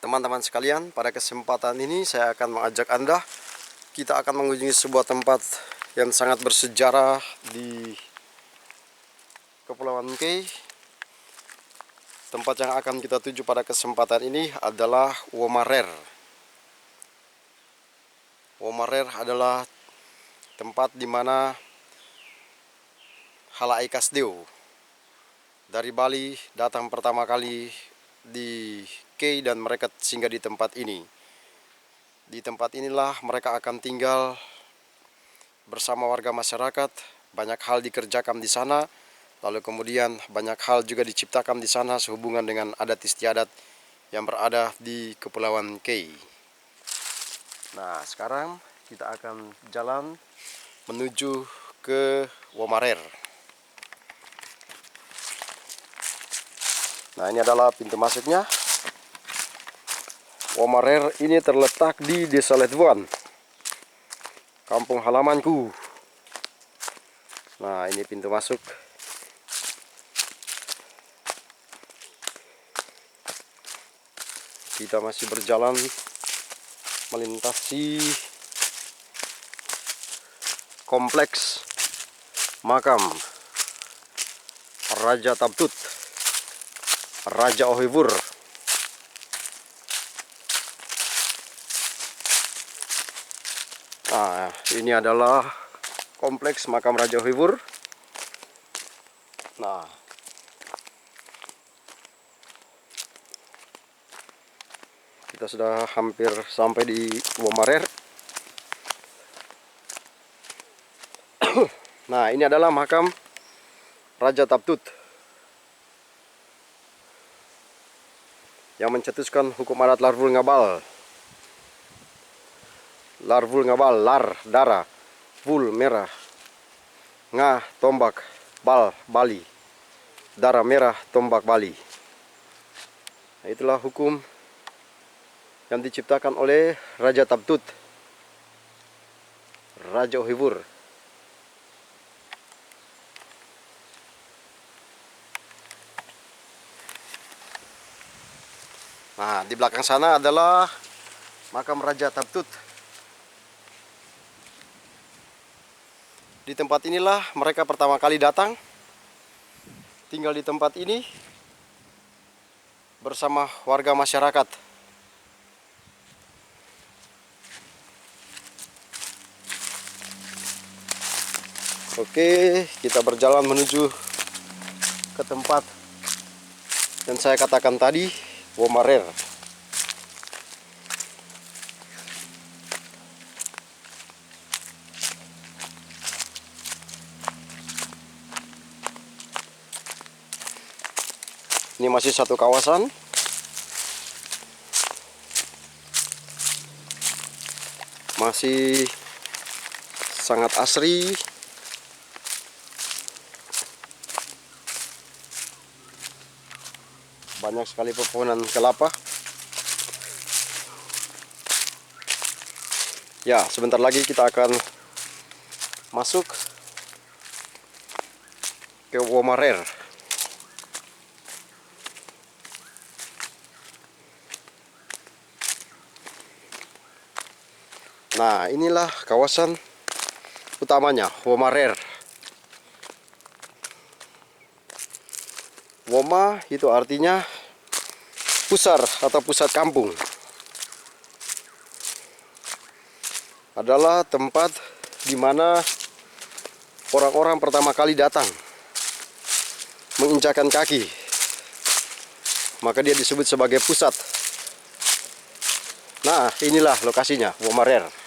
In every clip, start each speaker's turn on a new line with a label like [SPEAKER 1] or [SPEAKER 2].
[SPEAKER 1] Teman-teman sekalian, pada kesempatan ini saya akan mengajak Anda, kita akan mengunjungi sebuah tempat yang sangat bersejarah di Kepulauan Kei. Tempat yang akan kita tuju pada kesempatan ini adalah Womarer. Womarer adalah tempat di mana Halai Kasdeo dari Bali datang pertama kali di Kei dan mereka singgah di tempat ini. Di tempat inilah mereka akan tinggal bersama warga masyarakat. Banyak hal dikerjakan di sana, lalu kemudian banyak hal juga diciptakan di sana sehubungan dengan adat istiadat yang berada di Kepulauan Kei. Nah, sekarang kita akan jalan menuju ke Womarer. Nah, ini adalah pintu masuknya. Womarer ini terletak di Desa Letuan, kampung halamanku. Nah, ini pintu masuk. Kita masih berjalan melintasi kompleks makam Raja Tabtut, Raja Ohivur. Nah, ini adalah kompleks makam Raja Ohivur. Nah, kita sudah hampir sampai di Womarer. Nah, ini adalah makam Raja Tabtut yang mencetuskan hukum adat Larvul Ngabal. Larvul Ngabal, lar, dara, vul, merah, ngah, tombak, bal, Bali, dara, merah, tombak, Bali. Nah, itulah hukum yang diciptakan oleh Raja Tabtut, Raja Ohivur. Nah, di belakang sana adalah makam Raja Tabtut. Di tempat inilah mereka pertama kali datang, tinggal di tempat ini bersama warga masyarakat. Oke, kita berjalan menuju ke tempat yang saya katakan tadi, Womarer. Ini masih satu kawasan. Masih sangat asri. Banyak sekali pepohonan kelapa. Ya, sebentar lagi kita akan masuk ke Womarer. Nah, inilah kawasan utamanya, Womarer. Woma itu artinya pusar atau pusat kampung. Adalah tempat di mana orang-orang pertama kali datang menginjakan kaki. Maka dia disebut sebagai pusat. Nah, inilah lokasinya, Womarer.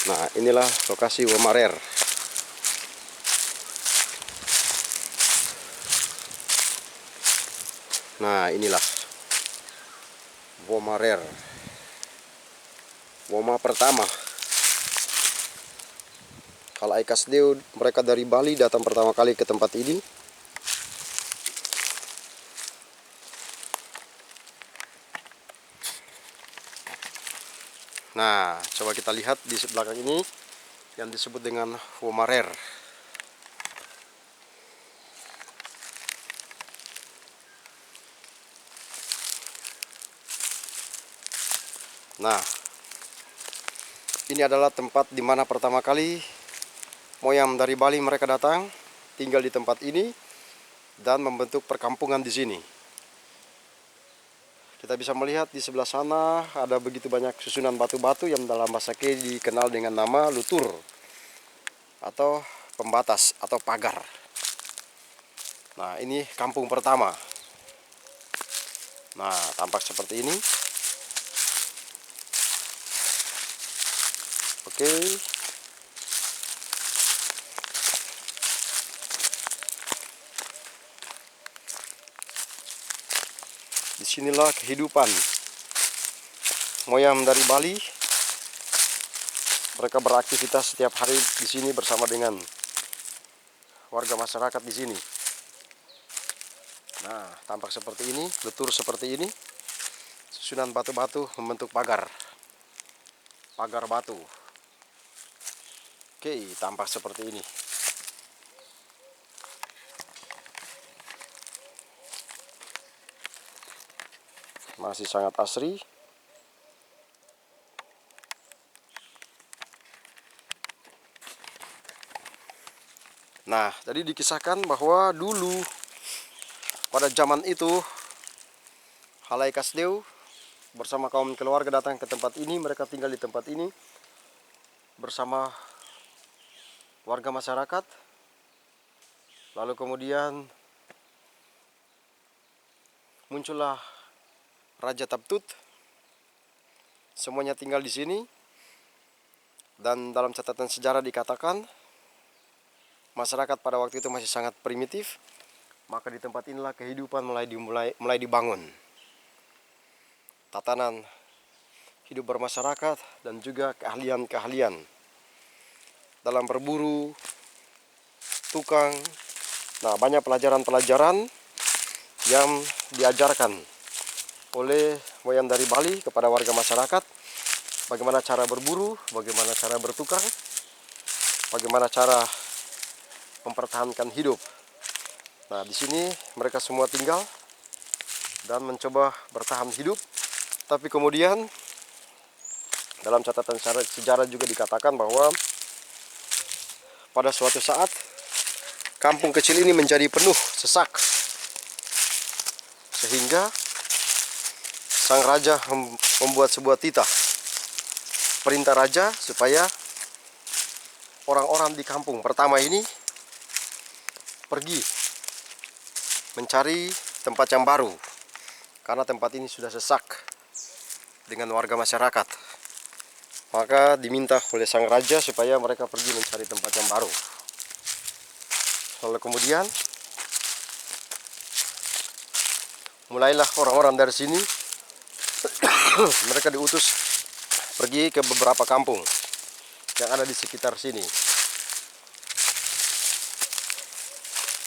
[SPEAKER 1] Nah, inilah lokasi Womarer. Nah, inilah Womarer. Woma pertama. Halai Kasdeo, mereka dari Bali datang pertama kali ke tempat ini. Nah, coba kita lihat di belakang ini yang disebut dengan Womarer. Nah, ini adalah tempat di mana pertama kali moyang dari Bali mereka datang, tinggal di tempat ini dan membentuk perkampungan di sini. Kita bisa melihat di sebelah sana ada begitu banyak susunan batu-batu yang dalam bahasa K dikenal dengan nama lutur atau pembatas atau pagar. Nah, ini kampung pertama. Nah, tampak seperti ini. Oke. Disinilah kehidupan moyang dari Bali. Mereka beraktivitas setiap hari di sini bersama dengan warga masyarakat di sini. Nah, tampak seperti ini, lutur seperti ini. Susunan batu-batu membentuk pagar. Pagar batu. Oke, tampak seperti ini. Masih sangat asri. Nah, jadi dikisahkan bahwa dulu pada zaman itu Halai Kasdeu bersama kaum keluarga datang ke tempat ini. Mereka tinggal di tempat ini bersama warga masyarakat. Lalu kemudian muncullah Raja Taptut. Semuanya tinggal di sini. Dan dalam catatan sejarah dikatakan masyarakat pada waktu itu masih sangat primitif. Maka di tempat inilah kehidupan mulai dibangun. Tatanan hidup bermasyarakat dan juga keahlian-keahlian dalam berburu, tukang. Nah, banyak pelajaran-pelajaran yang diajarkan oleh moyang dari Bali kepada warga masyarakat. Bagaimana cara berburu, bagaimana cara bertukang, bagaimana cara mempertahankan hidup. Nah, di sini mereka semua tinggal dan mencoba bertahan hidup. Tapi kemudian dalam catatan sejarah juga dikatakan bahwa pada suatu saat kampung kecil ini menjadi penuh sesak. Sehingga sang raja membuat sebuah titah. Perintah raja supaya orang-orang di kampung pertama ini pergi mencari tempat yang baru. Karena tempat ini sudah sesak dengan warga masyarakat. Maka diminta oleh sang raja supaya mereka pergi mencari tempat yang baru. Lalu kemudian mulailah orang-orang dari sini mereka diutus pergi ke beberapa kampung yang ada di sekitar sini.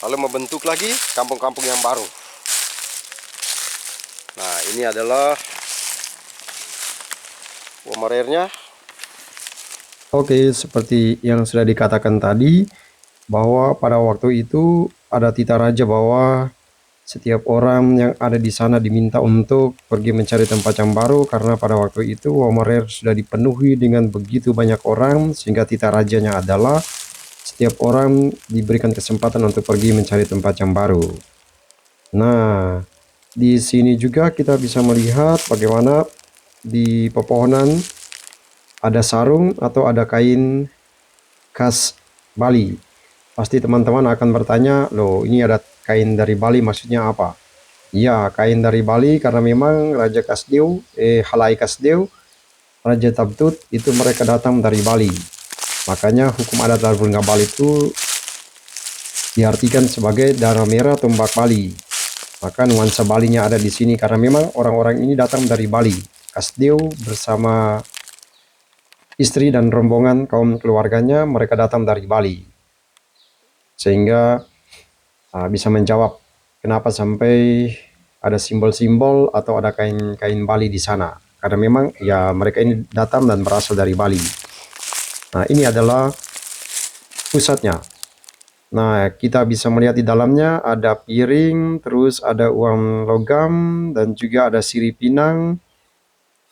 [SPEAKER 1] Lalu membentuk lagi kampung-kampung yang baru. Nah, ini adalah Womerernya. Oke, seperti yang sudah dikatakan tadi, bahwa pada waktu itu ada titah raja bahwa setiap orang yang ada di sana diminta untuk pergi mencari tempat yang baru, karena pada waktu itu Womerer sudah dipenuhi dengan begitu banyak orang, sehingga titah rajanya adalah setiap orang diberikan kesempatan untuk pergi mencari tempat yang baru. Nah, di sini juga kita bisa melihat bagaimana di pepohonan ada sarung atau ada kain khas Bali. Pasti teman-teman akan bertanya, loh ini ada kain dari Bali maksudnya apa? Ya, kain dari Bali karena memang Raja Kasdeu, Halai Kasdeu, Raja Taptut itu mereka datang dari Bali. Makanya hukum adat Larbunga Bali itu diartikan sebagai darah merah tombak Bali. Maka nuansa Balinya ada di sini karena memang orang-orang ini datang dari Bali. Kasdeu bersama istri dan rombongan kaum keluarganya mereka datang dari Bali. Sehingga bisa menjawab kenapa sampai ada simbol-simbol atau ada kain-kain Bali di sana. Karena memang ya mereka ini datang dan berasal dari Bali. Nah, ini adalah pusatnya. Nah, kita bisa melihat di dalamnya ada piring, terus ada uang logam, dan juga ada sirip pinang.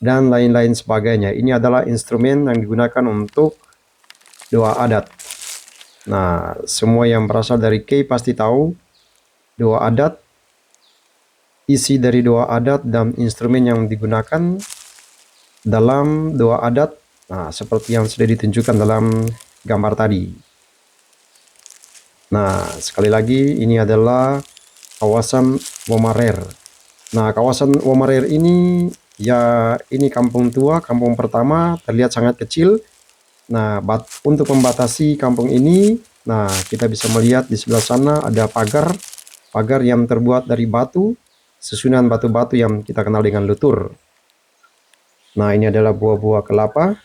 [SPEAKER 2] dan lain-lain sebagainya. Ini adalah instrumen yang digunakan untuk doa adat. Nah, semua yang berasal dari K pasti tahu doa adat, isi dari doa adat dan instrumen yang digunakan dalam doa adat. Nah, seperti yang sudah ditunjukkan dalam gambar tadi. Nah, sekali lagi ini adalah kawasan Womarer. Nah, kawasan Womarer ini ya ini kampung tua, kampung pertama, terlihat sangat kecil. Nah, untuk membatasi kampung ini, nah kita bisa melihat di sebelah sana ada pagar yang terbuat dari batu, susunan batu-batu yang kita kenal dengan lutur. Nah, ini adalah buah-buah kelapa.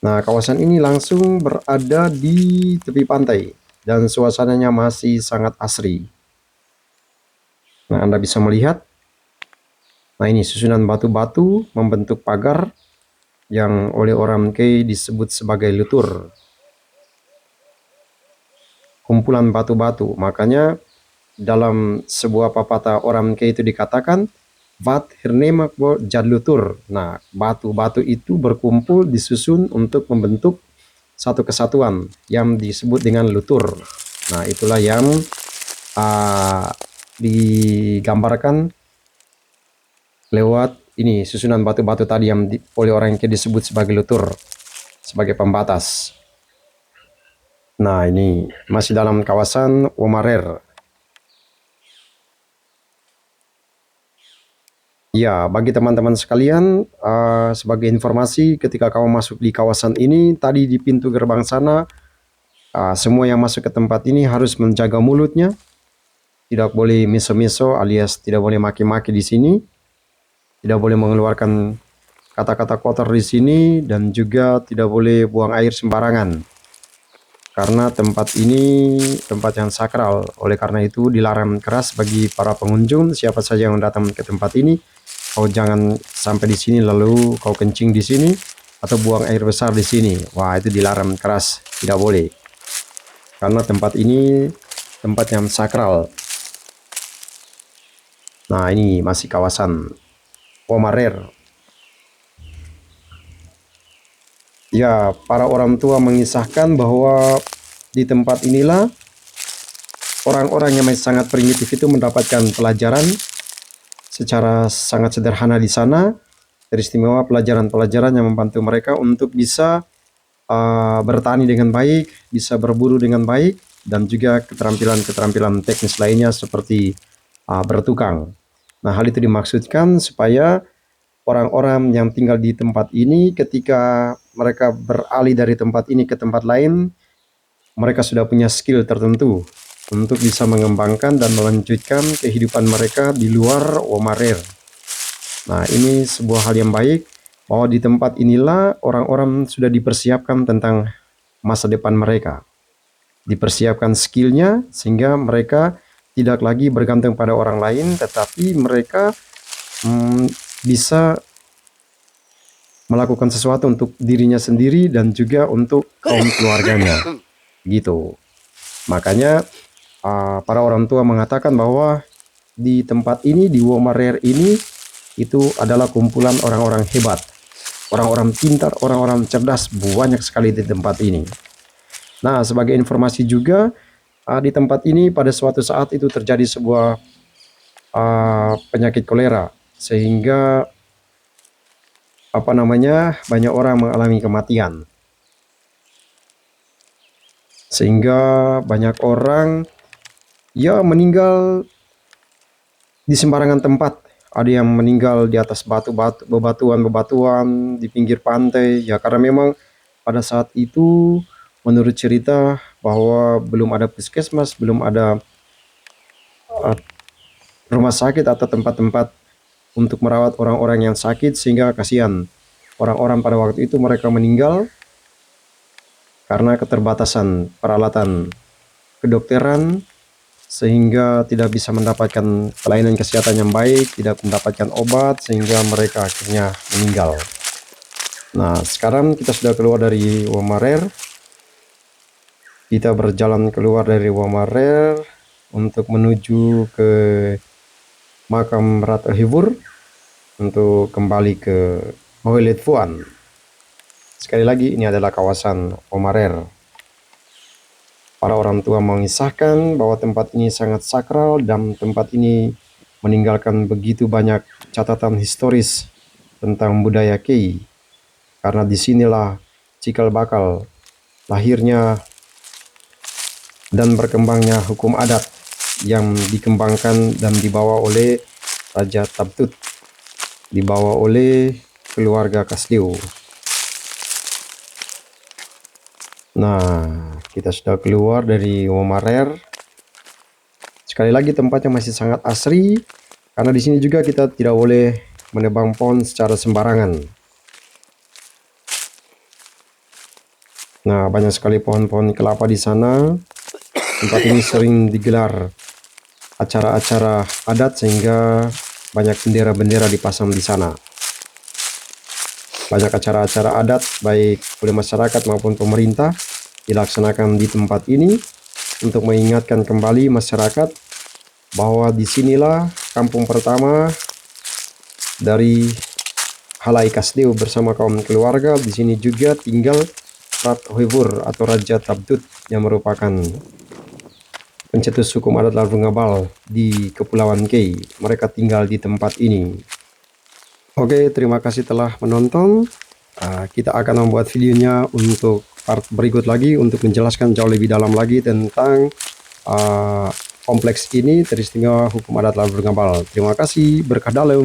[SPEAKER 2] Nah, kawasan ini langsung berada di tepi pantai dan suasananya masih sangat asri. Nah, Anda bisa melihat. Nah, ini susunan batu-batu membentuk pagar yang oleh orang K disebut sebagai lutur. Kumpulan batu-batu. Makanya dalam sebuah pepatah orang K itu dikatakan Vat hernemak jadlutur. Nah, batu-batu itu berkumpul disusun untuk membentuk satu kesatuan yang disebut dengan lutur. Nah, itulah yang digambarkan lewat ini susunan batu-batu tadi yang oleh orang yang disebut sebagai lutur, sebagai pembatas. Nah, ini masih dalam kawasan Womarer. Ya, bagi teman-teman sekalian, sebagai informasi, ketika kamu masuk di kawasan ini, tadi di pintu gerbang sana, semua yang masuk ke tempat ini harus menjaga mulutnya, tidak boleh miso-miso alias tidak boleh maki-maki di sini, tidak boleh mengeluarkan kata-kata kotor di sini, dan juga tidak boleh buang air sembarangan. Karena tempat ini tempat yang sakral, oleh karena itu dilarang keras bagi para pengunjung, siapa saja yang datang ke tempat ini. Kau jangan sampai di sini lalu kau kencing di sini atau buang air besar di sini. Wah, itu dilarang keras, tidak boleh. Karena tempat ini tempat yang sakral. Nah, ini masih kawasan Womarer. Ya, para orang tua mengisahkan bahwa di tempat inilah orang-orang yang masih sangat primitif itu mendapatkan pelajaran secara sangat sederhana di sana, teristimewa pelajaran-pelajaran yang membantu mereka untuk bisa bertani dengan baik, bisa berburu dengan baik, dan juga keterampilan-keterampilan teknis lainnya seperti bertukang. Nah, hal itu dimaksudkan supaya orang-orang yang tinggal di tempat ini ketika mereka beralih dari tempat ini ke tempat lain, mereka sudah punya skill tertentu untuk bisa mengembangkan dan melanjutkan kehidupan mereka di luar Womarer. Nah, ini sebuah hal yang baik bahwa di tempat inilah orang-orang sudah dipersiapkan tentang masa depan mereka. Dipersiapkan skillnya sehingga mereka tidak lagi bergantung pada orang lain, tetapi mereka bisa melakukan sesuatu untuk dirinya sendiri dan juga untuk kaum keluarganya. Gitu. Makanya para orang tua mengatakan bahwa di tempat ini, di Womarer ini, itu adalah kumpulan orang-orang hebat, orang-orang pintar, orang-orang cerdas, banyak sekali di tempat ini. Nah, sebagai informasi juga, di tempat ini pada suatu saat itu terjadi sebuah penyakit kolera, sehingga banyak orang mengalami kematian. Sehingga banyak orang ya meninggal di sembarangan tempat. Ada yang meninggal di atas bebatuan di pinggir pantai. Ya, karena memang pada saat itu menurut cerita bahwa belum ada puskesmas, belum ada rumah sakit atau tempat-tempat untuk merawat orang-orang yang sakit, sehingga kasihan orang-orang pada waktu itu mereka meninggal karena keterbatasan peralatan kedokteran, sehingga tidak bisa mendapatkan pelayanan kesehatan yang baik, tidak mendapatkan obat, sehingga mereka akhirnya meninggal. Nah, sekarang kita sudah keluar dari Womarer. Kita berjalan keluar dari Womarer untuk menuju ke makam Ratu Hibur. untuk kembali ke Hoylet Fuan. Sekali lagi, ini adalah kawasan Omarer. Para orang tua mengisahkan bahwa tempat ini sangat sakral dan tempat ini meninggalkan begitu banyak catatan historis tentang budaya Kei. Karena disinilah cikal bakal lahirnya dan berkembangnya hukum adat yang dikembangkan dan dibawa oleh Raja Tabtut, dibawa oleh keluarga Kasliu. Nah, kita sudah keluar dari Womarer. Sekali lagi tempatnya masih sangat asri, karena di sini juga kita tidak boleh menebang pohon secara sembarangan. Nah, banyak sekali pohon-pohon kelapa di sana. Tempat ini sering digelar acara-acara adat sehingga banyak bendera-bendera dipasang di sana. Banyak acara-acara adat baik oleh masyarakat maupun pemerintah dilaksanakan di tempat ini untuk mengingatkan kembali masyarakat bahwa disinilah kampung pertama dari Halai Kasliu bersama kaum keluarga. Di sini juga tinggal Rat Hoivur atau Raja Tabtut yang merupakan pencetus hukum adat Lalbungabal di Kepulauan Kei. Mereka tinggal di tempat ini. Oke, terima kasih telah menonton. Kita akan membuat videonya untuk part berikut lagi untuk menjelaskan jauh lebih dalam lagi tentang kompleks ini, teristimewa hukum adat Lalbungabal. Terima kasih, berkah dalam.